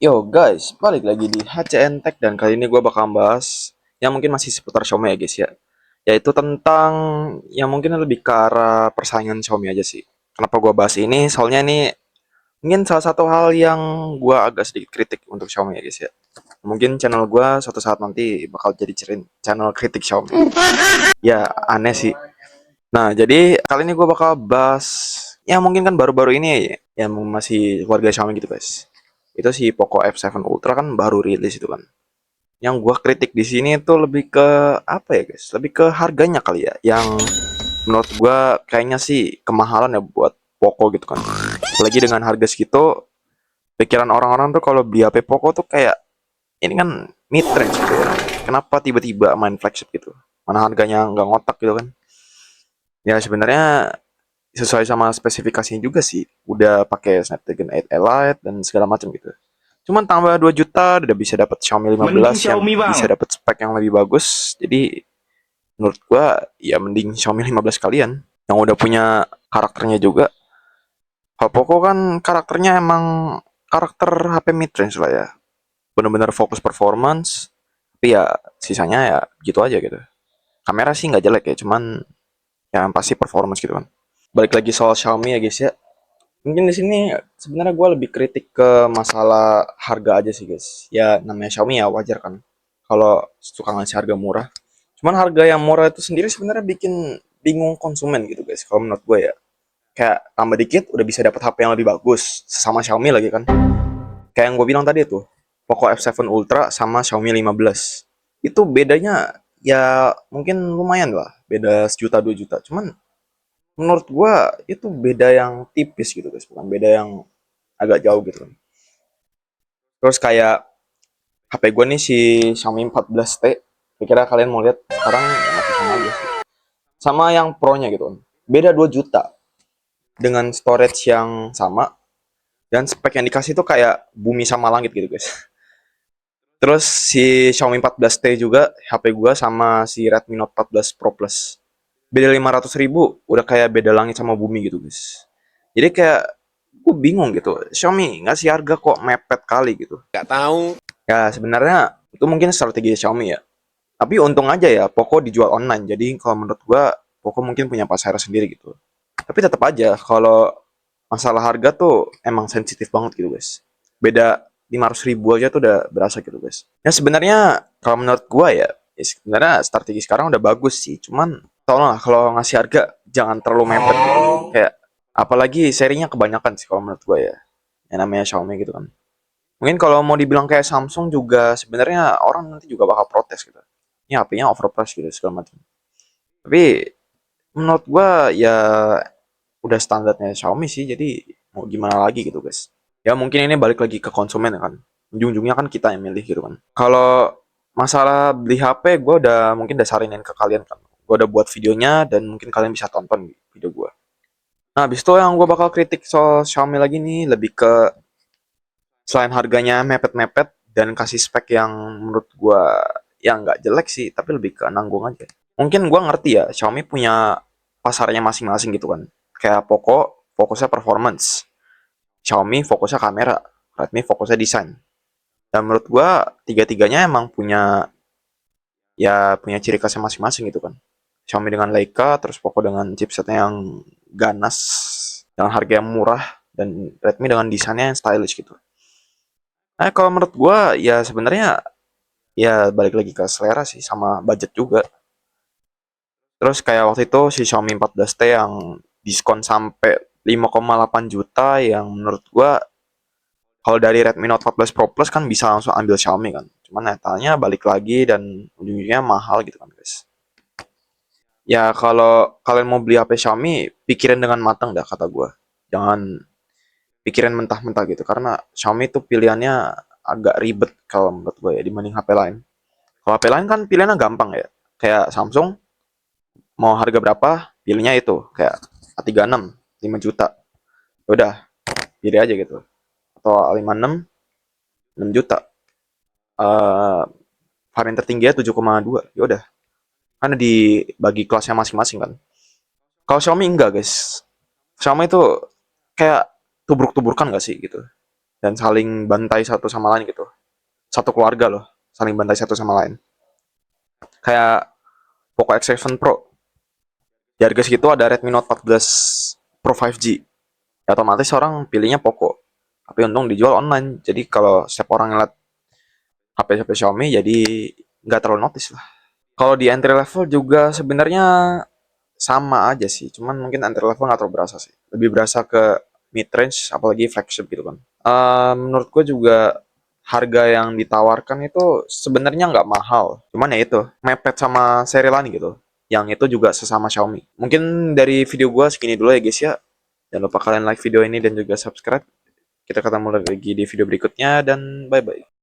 Yo guys, balik lagi di HCN Tech dan kali ini gue bakal bahas yang mungkin masih seputar Xiaomi ya guys ya. Yaitu tentang yang mungkin lebih ke arah persaingan Xiaomi aja sih. Kenapa gue bahas ini? Soalnya ini mungkin salah satu hal yang gue agak sedikit kritik untuk Xiaomi ya guys ya. Mungkin channel gue suatu saat nanti bakal jadi channel kritik Xiaomi. Ya aneh sih. Nah jadi kali ini gue bakal bahas ya mungkin kan baru-baru ini ya masih warga Xiaomi gitu guys. Itu si Poco F7 Ultra kan baru rilis itu kan. Yang gua kritik di sini itu lebih ke apa ya guys? Lebih ke harganya kali ya. Yang menurut gua kayaknya sih kemahalan ya buat Poco gitu kan. Apalagi dengan harga segitu, pikiran orang-orang tuh kalau beli HP Poco tuh kayak ini kan mid range gitu ya. Kenapa tiba-tiba main flagship gitu? Mana harganya nggak ngotak gitu kan? Ya sebenarnya sesuai sama spesifikasinya juga sih. Udah pakai Snapdragon 8 Elite dan segala macam gitu. Cuman tambah 2 juta udah bisa dapat Xiaomi Mending 15 yang Xiaomi bang. bisa dapat spek yang lebih bagus. Jadi menurut gua ya mending Xiaomi 15 kalian yang udah punya karakternya juga. Kalau Poco kan karakternya emang karakter HP mid-range lah ya. Bener-bener fokus performance. Tapi ya sisanya ya gitu aja gitu. Kamera sih nggak jelek ya, cuman yang pasti performance gitu kan. Balik lagi soal Xiaomi ya guys ya. Mungkin di sini sebenarnya gue lebih kritik ke masalah harga aja sih guys. Ya namanya Xiaomi ya wajar kan. Kalau suka ngasih harga murah. Cuman harga yang murah itu sendiri sebenarnya bikin bingung konsumen gitu guys. Kalau menurut gue ya. Kayak tambah dikit udah bisa dapat HP yang lebih bagus. Sama Xiaomi lagi kan. Kayak yang gue bilang tadi tuh. Poco F7 Ultra sama Xiaomi 15. Itu bedanya ya mungkin lumayan lah. Beda sejuta 2 juta. Cuman menurut gua itu beda yang tipis gitu guys, bukan beda yang agak jauh gitu kan. Terus kayak HP gua nih si Xiaomi 14T, kira kalian mau lihat sekarang ya masih sama aja sih. Sama yang Pro-nya gitu kan. Beda 2 juta dengan storage yang sama dan spek yang dikasih tuh kayak bumi sama langit gitu guys. Terus si Xiaomi 14T juga HP gua sama si Redmi Note 14 Pro Plus. Beda 500 ribu, udah kayak beda langit sama bumi gitu guys. Jadi kayak gue bingung gitu. Xiaomi ngasih harga kok mepet kali gitu. Gak tahu. Ya sebenarnya itu mungkin strategi Xiaomi ya. Tapi untung aja ya Poco dijual online. Jadi kalau menurut gua Poco mungkin punya pasar sendiri gitu. Tapi tetap aja kalau masalah harga tuh emang sensitif banget gitu guys. Beda 500 ribu aja tuh udah berasa gitu guys. Ya sebenarnya kalau menurut gua ya sebenarnya strategi sekarang udah bagus sih. Cuman tolonglah kalau ngasih harga jangan terlalu mepet gitu. Kayak apalagi serinya kebanyakan sih kalau menurut gua ya. Yang namanya Xiaomi gitu kan. Mungkin kalau mau dibilang kayak Samsung juga sebenarnya orang nanti juga bakal protes gitu. Ini HP-nya overpriced gitu segala macam. Tapi menurut gua ya udah standarnya Xiaomi sih, jadi mau gimana lagi gitu guys. Ya mungkin ini balik lagi ke konsumen ya kan. Ujung-ujungnya kan kita yang milih gitu kan. Kalau masalah beli HP, gue udah mungkin udah sarinin ke kalian kan. Gue udah buat videonya dan mungkin kalian bisa tonton video gue. Nah, habis itu yang gue bakal kritik soal Xiaomi lagi nih lebih ke selain harganya mepet-mepet dan kasih spek yang menurut gua yang nggak jelek sih, tapi lebih ke nanggung aja. Mungkin gua ngerti ya, Xiaomi punya pasarnya masing-masing gitu kan. Kayak Poco fokusnya performance, Xiaomi fokusnya kamera, Redmi fokusnya desain. Dan menurut gua tiga-tiganya emang punya ciri khasnya masing-masing gitu kan. Xiaomi dengan Leica, terus Poco dengan chipsetnya yang ganas, dengan harga yang murah, dan Redmi dengan desainnya yang stylish gitu. Nah, kalau menurut gua ya sebenarnya ya balik lagi ke selera sih sama budget juga. Terus kayak waktu itu si Xiaomi 14T yang diskon sampai 5,8 juta yang menurut gua kalau dari Redmi Note 14 Pro Plus kan bisa langsung ambil Xiaomi kan. Cuman nyatanya balik lagi dan ujung-ujungnya mahal gitu kan guys. Ya kalau kalian mau beli HP Xiaomi, pikirin dengan matang dah kata gua. Jangan pikirin mentah-mentah gitu karena Xiaomi itu pilihannya agak ribet kalau menurut gue ya dibanding HP lain. Kalau HP lain kan pilihannya gampang ya. Kayak Samsung mau harga berapa, pilihnya itu. Kayak A36, 5 juta. Ya udah, pilih aja gitu. Atau A56, 6 juta. Eh varian tertingginya 7,2. Ya udah, kan dibagi kelasnya masing-masing kan. Kalau Xiaomi enggak, guys. Xiaomi itu kayak tubruk-tubrukan gak sih gitu. dan saling bantai satu sama lain gitu. Satu keluarga loh, saling bantai satu sama lain. Kayak Poco X7 Pro. Di harga segitu ada Redmi Note 14 Pro 5G. Ya, otomatis orang pilihnya Poco. Tapi untung dijual online. Jadi kalau setiap orang ngeliat HP-HP Xiaomi jadi nggak terlalu notice lah. Kalau di entry level juga sebenarnya sama aja sih. Cuman mungkin entry level nggak terlalu berasa sih. Lebih berasa ke mid range apalagi flagship gitu kan. Menurut gue juga harga yang ditawarkan itu sebenarnya nggak mahal. Cuman ya itu mepet sama seri lain gitu. Yang itu juga sesama Xiaomi. Mungkin dari video gue segini dulu ya guys ya. Jangan lupa kalian like video ini dan juga subscribe. Kita ketemu lagi di video berikutnya dan bye bye.